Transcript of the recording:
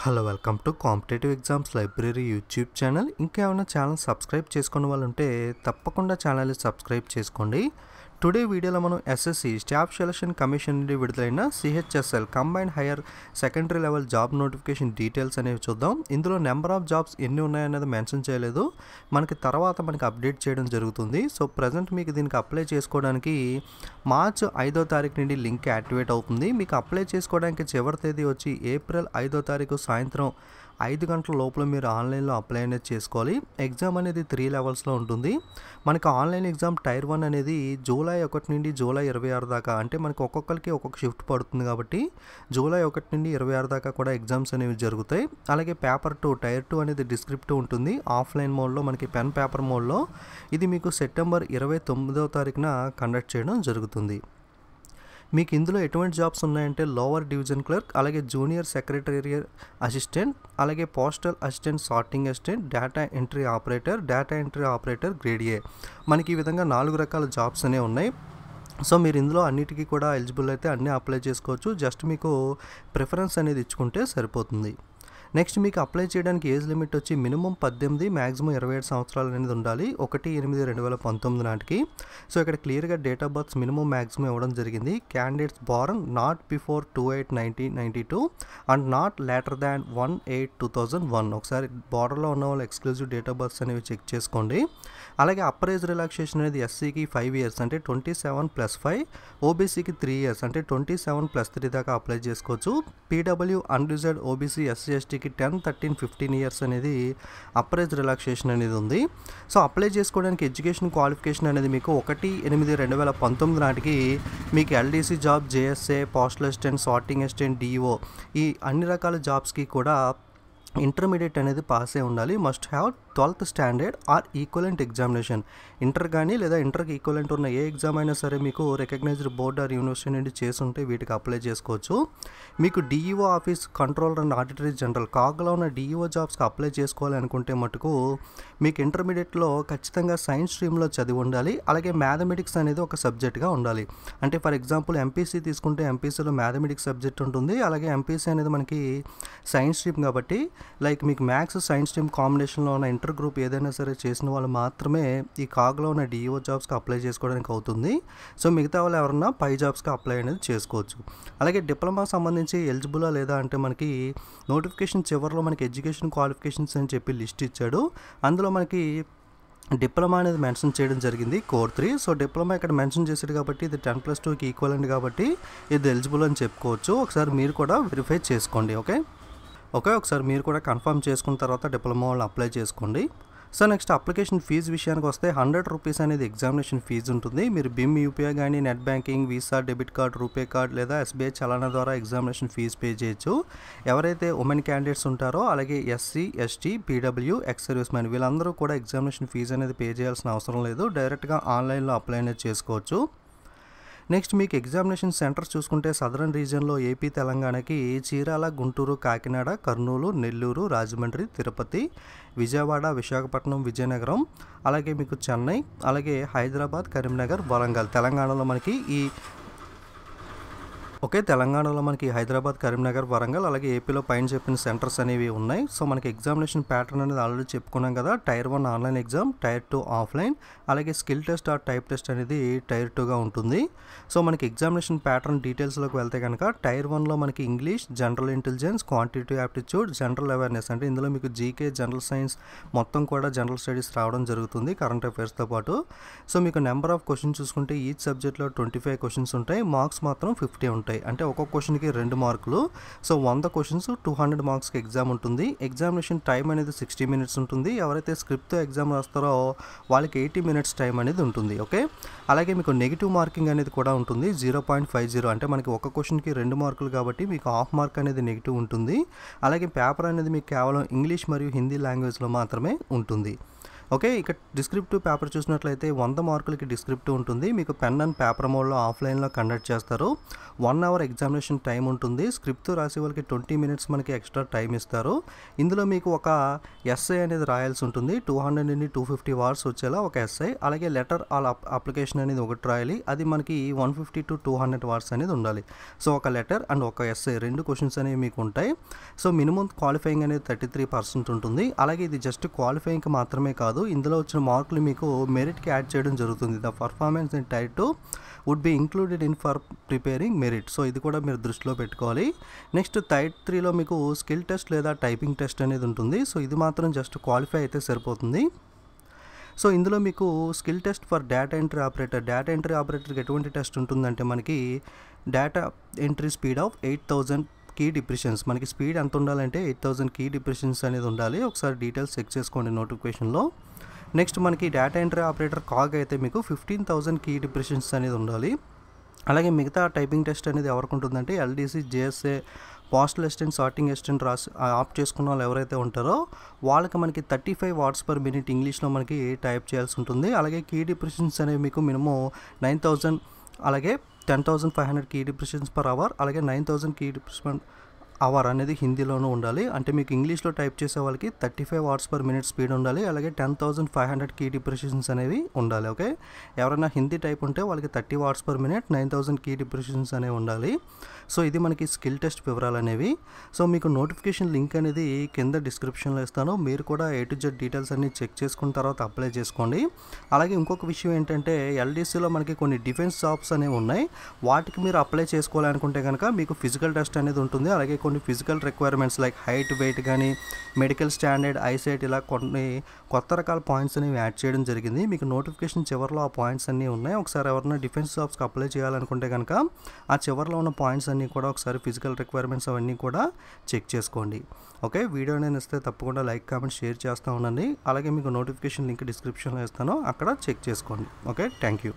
Hello welcome to competitive exams library YouTube channel. ఇంకా ఏమైనా channel subscribe చేసుకున్న వాళ్ళు ఉంటే తప్పకుండా ఛానల్ని సబ్స్క్రైబ్ చేసుకోండి. టుడే వీడియోలో మనం ఎస్ఎస్సి స్టాఫ్ సెలక్షన్ కమిషన్ నుండి విడుదలైన CHSL combined higher secondary level job notification details అనేవి చూద్దాం. ఇందులో నెంబర్ ఆఫ్ జాబ్స్ ఎన్ని ఉన్నాయనేది మెన్షన్ చేయలేదు, మనకి అప్డేట్ చేయడం జరుగుతుంది. సో ప్రజెంట్ మీకు దీనికి అప్లై చేసుకోవడానికి మార్చి 5వ తారీఖు నుండి లింక్ యాక్టివేట్ అవుతుంది. మీకు అప్లై చేసుకోవడానికి చివరి తేదీ వచ్చి ఏప్రిల్ 5వ తారీఖు సాయంత్రం 5 గంటల లోపల మీరు ఆన్లైన్లో అప్లై అనేది చేసుకోవాలి. ఎగ్జామ్ అనేది 3 లెవెల్స్లో ఉంటుంది. మనకి ఆన్లైన్ ఎగ్జామ్ టైర్ 1 అనేది జూలై 1 నుండి జూలై 26 దాకా, అంటే మనకి ఒక్కొక్కరికి ఒక్కొక్క షిఫ్ట్ పడుతుంది కాబట్టి జూలై 1 నుండి 26 దాకా కూడా ఎగ్జామ్స్ అనేవి జరుగుతాయి. అలాగే పేపర్ 2 టైర్ 2 అనేది డిస్క్రిప్టివ్ ఉంటుంది. ఆఫ్లైన్ మోడ్లో మనకి పెన్ పేపర్ మోడ్లో ఇది మీకు సెప్టెంబర్ 29వ తారీఖున కండక్ట్ చేయడం జరుగుతుంది. మీకు ఇందులో ఎటువంటి జాబ్స్ ఉన్నాయంటే లోవర్ డివిజన్ క్లర్క్, అలాగే జూనియర్ సెక్రటేరియల్ అసిస్టెంట్, అలాగే postal assistant, sorting assistant, data entry operator grade A. మనకి ఈ విధంగా 4 రకాల జాబ్స్ అనేవి ఉన్నాయి. సో మీరు ఇందులో అన్నిటికీ కూడా ఎలిజిబుల్ అయితే అన్నీ అప్లై చేసుకోవచ్చు. జస్ట్ మీకు ప్రిఫరెన్స్ అనేది ఇచ్చుకుంటే సరిపోతుంది. నెక్స్ట్ మీకు అప్లై చేయడానికి ఏజ్ లిమిట్ వచ్చి మినిమం 18, మ్యాక్సిమం 27 సంవత్సరాలు అనేది ఉండాలి 1/8/2019 నాటికి. సో ఇక్కడ క్లియర్గా date of births minimum maximum ఇవ్వడం జరిగింది. Candidates born not before 28/1992 and not later than 1/8/2001. ఒకసారి బార్డర్లో ఉన్న వాళ్ళు ఎక్స్క్లూజివ్ డేట్ ఆఫ్ బర్త్స్ అనేవి చెక్ చేసుకోండి. అలాగే అప్పర్ ఏజ్ రిలాక్సేషన్ అనేది ఎస్సీకి 5 years అంటే 27+5, ఓబీసీకి 3 years అంటే 27+3 దాకా అప్లై చేసుకోవచ్చు. పీడబ్ల్యూ అన్రిజర్వ్డ్ ఓబీసీ ఎస్సీ ఎస్టీకి 10, 13, 15 years అనేది అప్పర్ ఏజ్ రిలాక్సేషన్ అనేది ఉంది. సో అప్లై చేసుకోవడానికి ఎడ్యుకేషన్ క్వాలిఫికేషన్ అనేది మీకు 1/8/2019 నాటికి మీకు LDC job, JSA, postal assistant, sorting assistant, DO ఈ అన్ని రకాల జాబ్స్కి కూడా ఇంటర్మీడియట్ అనేది పాస్ అయి ఉండాలి. Must have 12th standard are equivalent examination. Inter కానీ లేదా ఇంటర్కి ఈక్వలెంట్ ఉన్న ఏ ఎగ్జామ్ అయినా సరే మీకు రికగ్నైజ్డ్ బోర్డ్ ఆర్ యూనివర్సిటీ నుండి చేసి ఉంటే వీటికి అప్లై చేసుకోవచ్చు. మీకు DEO office controller and auditor general కాగ్లో ఉన్న డిఈఓ జాబ్స్కి అప్లై చేసుకోవాలి అనుకుంటే మటుకు మీకు ఇంటర్మీడియట్లో ఖచ్చితంగా సైన్స్ స్ట్రీమ్లో చదివి ఉండాలి. అలాగే మ్యాథమెటిక్స్ అనేది ఒక సబ్జెక్ట్గా ఉండాలి. అంటే ఫర్ ఎగ్జాంపుల్ ఎంపీసీ తీసుకుంటే ఎంపీసీలో మ్యాథమెటిక్స్ సబ్జెక్ట్ ఉంటుంది. అలాగే ఎంపీసీ అనేది మనకి సైన్స్ స్ట్రీమ్ కాబట్టి లైక్ మీకు మ్యాథ్స్ సైన్స్ స్ట్రీమ్ కాంబినేషన్లో ఉన్న ఇంటర్ గ్రూప్ ఏదైనా సరే చేసిన వాళ్ళు మాత్రమే ఈ కాగ్లో ఉన్న డిఈఓ జాబ్స్కి అప్లై చేసుకోవడానికి అవుతుంది. సో మిగతా వాళ్ళు ఎవరన్నా పై జాబ్స్కి అప్లై అనేది చేసుకోవచ్చు. అలాగే డిప్లొమా సంబంధించి ఎలిజిబులా లేదా అంటే మనకి నోటిఫికేషన్ చివరిలో మనకి ఎడ్యుకేషన్ క్వాలిఫికేషన్స్ అని చెప్పి లిస్ట్ ఇచ్చాడు. అందులో మనకి డిప్లొమా అనేది మెన్షన్ చేయడం జరిగింది కోర్ 3. సో డిప్లొమా ఇక్కడ మెన్షన్ చేశాడు కాబట్టి ఇది 10+2కి ఈక్వలెంట్ కాబట్టి ఇది ఎలిజిబుల్ అని చెప్పుకోవచ్చు. ఒకసారి మీరు కూడా వెరిఫై చేసుకోండి. ఒకసారి మీరు కూడా కన్ఫర్మ్ చేసుకున్న తర్వాత డిప్లొమా వాళ్ళు అప్లై చేసుకోండి. సో నెక్స్ట్ అప్లికేషన్ ఫీజు విషయానికి వస్తే 100 రూపీస్ అనేది ఎగ్జామినేషన్ ఫీజు ఉంటుంది. మీరు బిమ్, యూపీఐ కానీ, net banking, visa, debit card, RuPay card లేదా ఎస్బీఐ చలానా ద్వారా ఎగ్జామినేషన్ ఫీజు పే చేయొచ్చు. ఎవరైతే ఉమెన్ క్యాండిడేట్స్ ఉంటారో అలాగే SC, ST, PW, ex service man వీళ్ళందరూ కూడా ఎగ్జామినేషన్ ఫీజు అనేది పే చేయాల్సిన అవసరం లేదు. డైరెక్ట్గా ఆన్లైన్లో అప్లై అనేది చేసుకోవచ్చు. నెక్స్ట్ మీకు ఎగ్జామినేషన్ సెంటర్స్ చూసుకుంటే సదరన్ రీజియన్లో ఏపీ తెలంగాణకి చీరాల, గుంటూరు, కాకినాడ, కర్నూలు, నెల్లూరు, రాజమండ్రి, తిరుపతి, విజయవాడ, విశాఖపట్నం, విజయనగరం, అలాగే మీకు చెన్నై, అలాగే హైదరాబాద్, కరీంనగర్, వరంగల్. తెలంగాణలో మనకి హైదరాబాద్, కరీంనగర్, వరంగల్, అలాగే ఏపీలో పైన చెప్పిన సెంటర్స్ అనేవి ఉన్నాయి. సో మనకి ఎగ్జామినేషన్ ప్యాటర్న్ అనేది ఆల్రెడీ చెప్పుకున్నాం కదా. Tier 1 online exam, tier 2 offline, అలాగే skill test or type test అనేది టైర్ 2గా ఉంటుంది. సో మనకి ఎగ్జామినేషన్ ప్యాటర్న్ డీటెయిల్స్లోకి వెళ్తే కనుక టైర్ 1లో మనకి English, general intelligence, quantitative aptitude, general awareness అంటే ఇందులో మీకు జీకే, జనరల్ సైన్స్ మొత్తం కూడా జనరల్ స్టడీస్ రావడం జరుగుతుంది కరెంట్ అఫైర్స్తో పాటు. సో మీకు నెంబర్ ఆఫ్ క్వశ్చన్స్ చూసుకుంటే ఈచ్ సబ్జెక్ట్లో 25 క్వశ్చన్స్ ఉంటాయి. మార్క్స్ మాత్రం 50 ఉంటాయి. అంటే ఒక్కొక్క క్వశ్చన్కి 2 మార్కులు. సో 100 క్వశ్చన్స్ 200 మార్క్స్కి ఎగ్జామ్ ఉంటుంది. ఎగ్జామినేషన్ టైం అనేది 60 minutes ఉంటుంది. ఎవరైతే స్క్రిప్ట్తో ఎగ్జామ్ రాస్తారో వాళ్ళకి 80 minutes టైం అనేది ఉంటుంది. అలాగే మీకు నెగిటివ్ మార్కింగ్ అనేది కూడా ఉంటుంది 0.50. అంటే మనకి ఒక క్వశ్చన్కి 2 మార్కులు కాబట్టి మీకు హాఫ్ మార్క్ అనేది నెగిటివ్ ఉంటుంది. అలాగే పేపర్ అనేది మీకు కేవలం ఇంగ్లీష్ మరియు హిందీ లాంగ్వేజ్లో మాత్రమే ఉంటుంది. ఓకే, ఇక డిస్క్రిప్టివ్ పేపర్ చూసినట్లయితే 100 మార్కులకి డిస్క్రిప్టివ్ ఉంటుంది. మీకు పెన్ అండ్ పేపర్ మోడ్లో ఆఫ్లైన్లో కండక్ట్ చేస్తారు. 1 అవర్ ఎగ్జామినేషన్ టైం ఉంటుంది. స్క్రిప్ట్ రాసే వాళ్ళకి 20 మినిట్స్ మనకి ఎక్స్ట్రా టైం ఇస్తారు. ఇందులో మీకు ఒక ఎస్ఐ అనేది రాయాల్సి ఉంటుంది. 200 నుండి 250 వర్డ్స్ వచ్చేలా ఒక ఎస్ఐ, అలాగే లెటర్ ఆల్ అప్లికేషన్ అనేది ఒకటి రాయాలి. అది మనకి 150 to 200 వర్డ్స్ అనేది ఉండాలి. సో ఒక లెటర్ అండ్ ఒక ఎస్ఐ 2 క్వశ్చన్స్ అనేవి మీకు ఉంటాయి. సో మినిమం క్వాలిఫైయింగ్ అనేది 33% ఉంటుంది. అలాగే ఇది జస్ట్ క్వాలిఫైయింగ్కి మాత్రమే కాదు, ఇందులో వచ్చిన మార్కులు మీకు మెరిట్కి యాడ్ చేయడం జరుగుతుంది. The performance in tier 2 would be included in for preparing merit. So ఇది కూడా మీరు దృష్టిలో పెట్టుకోవాలి. నెక్స్ట్ టైర్ 3లో మీకు స్కిల్ టెస్ట్ లేదా టైపింగ్ టెస్ట్ అనేది ఉంటుంది. సో ఇది మాత్రం జస్ట్ క్వాలిఫై అయితే సరిపోతుంది. సో ఇందులో మీకు skill test for data entry ఆపరేటర్కి ఎటువంటి టెస్ట్ ఉంటుందంటే మనకి data entry speed of 8000 key depressions. మనకి స్పీడ్ ఎంత ఉండాలంటే 8000 కీ డిప్రెషన్స్ అనేది ఉండాలి. ఒకసారి డీటెయిల్స్ చెక్ చేసుకోండి నోటిఫికేషన్లో. నెక్స్ట్ మనకి డేటా ఎంట్రీ ఆపరేటర్ కాగ్ అయితే మీకు 15,000 కీ డిప్రెషన్స్ అనేది ఉండాలి. అలాగే మిగతా టైపింగ్ టెస్ట్ అనేది ఎవరికి ఉంటుందంటే LDC, JSA, postal assistant, sorting assistant opt చేసుకున్న వాళ్ళు ఎవరైతే ఉంటారో వాళ్ళకి మనకి 35 వర్డ్స్ పర్ మినిట్ ఇంగ్లీష్లో మనకి టైప్ చేయాల్సి ఉంటుంది. అలాగే కీ డిప్రెషన్స్ అనేవి మీకు మినిమం 9,000, అలాగే 10,500 కీ డిప్రెషన్స్ పర్ అవర్, అలాగే 9,000 కీ డిప్రెషన్ అవర్ అనేది హిందీలోనూ ఉండాలి. అంటే మీకు ఇంగ్లీష్లో టైప్ చేసే వాళ్ళకి 35 వర్డ్స్ పర్ మినిట్ స్పీడ్ ఉండాలి. అలాగే 10,500 కీ డిప్రెషన్స్ అనేవి ఉండాలి. ఓకే, ఎవరైనా హిందీ టైప్ ఉంటే వాళ్ళకి 30 words per minute, 9,000 key depressions అనేవి ఉండాలి. సో ఇది మనకి స్కిల్ టెస్ట్ వివరాలు అనేవి. సో మీకు నోటిఫికేషన్ లింక్ అనేది కింద డిస్క్రిప్షన్లో ఇస్తాను. మీరు కూడా A to Z డీటెయిల్స్ అన్ని చెక్ చేసుకున్న తర్వాత అప్లై చేసుకోండి. అలాగే ఇంకొక విషయం ఏంటంటే ఎల్డీసీలో మనకి కొన్ని డిఫెన్స్ జాబ్స్ అనేవి ఉన్నాయి. వాటికి మీరు అప్లై చేసుకోవాలనుకుంటే కనుక మీకు ఫిజికల్ టెస్ట్ అనేది ఉంటుంది. అలాగే కొన్ని physical requirements like height, weight కానీ, మెడికల్ స్టాండర్డ్, ఐసైట్, ఇలా కొన్ని కొత్త రకాల పాయింట్స్ అనేవి యాడ్ చేయడం జరిగింది. మీకు నోటిఫికేషన్ చివరిలో ఆ పాయింట్స్ అన్నీ ఉన్నాయి. ఒకసారి ఎవరైనా డిఫెన్స్ జాబ్స్కి అప్లై చేయాలనుకుంటే కనుక ఆ చివరిలో ఉన్న పాయింట్స్ అన్నీ కూడా ఒకసారి ఫిజికల్ రిక్వైర్మెంట్స్ అవన్నీ కూడా చెక్ చేసుకోండి. ఓకే, వీడియో నేను ఇస్తే తప్పకుండా లైక్, కామెంట్, షేర్ చేస్తూ ఉండండి. అలాగే మీకు నోటిఫికేషన్ లింక్ డిస్క్రిప్షన్లో ఇస్తాను, అక్కడ చెక్ చేసుకోండి. Okay, thank you.